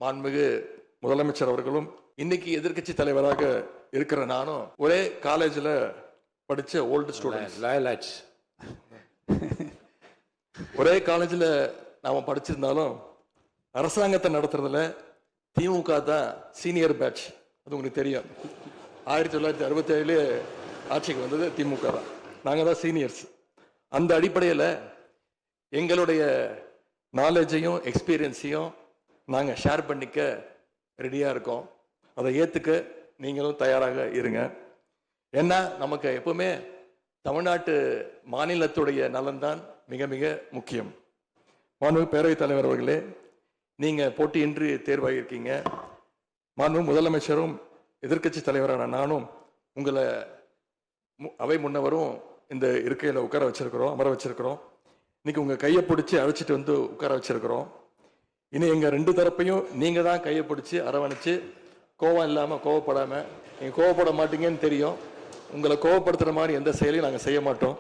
மாண்புமிகு முதலமைச்சர் அவர்களும் இன்னைக்கு எதிர்க்கட்சி தலைவராக இருக்கிற நானும் ஒரே காலேஜில் படிச்ச ஓல்டு ஸ்டூடெண்ட். ஒரே காலேஜில் நாம படிச்சிருந்தாலும் அரசாங்கத்தை நடத்துறதுல திமுக தான் சீனியர் பேட்ச். அது உங்களுக்கு தெரியும். 1967 ஆட்சிக்கு வந்தது திமுக தான். நாங்கள் தான் சீனியர்ஸ். அந்த அடிப்படையில் எங்களுடைய நாலேஜையும் எக்ஸ்பீரியன்ஸையும் நாங்கள் ஷேர் பண்ணிக்க ரெடியாக இருக்கோம். அதை ஏற்றுக்க நீங்களும் தயாராக இருங்க. ஏன்னா நமக்கு எப்பவுமே தமிழ்நாட்டு மாநிலத்துடைய நலன்தான் மிக மிக முக்கியம். மாண்பு பேரவைத் தலைவர் அவர்களே, நீங்கள் போட்டியின்றி தேர்வாகியிருக்கீங்க. மாண்பு முதலமைச்சரும் எதிர்க்கட்சி தலைவரான நானும் உங்களை அவை முன்னவரும் இந்த இருக்கையில் உட்கார வச்சிருக்கிறோம், அமர வச்சிருக்கிறோம். இன்னைக்கு உங்கள் கையை பிடிச்சி அழைச்சிட்டு வந்து உட்கார வச்சிருக்கிறோம். இனி எங்கள் ரெண்டு தரப்பையும் நீங்கள் தான் கையை பிடிச்சி அரவணைச்சு கோவம் இல்லாமல் கோவப்படாமல், நீங்கள் கோவப்பட மாட்டீங்கன்னு தெரியும். உங்களை கோவப்படுத்துகிற மாதிரி எந்த செயலையும் நாங்கள் செய்ய மாட்டோம்.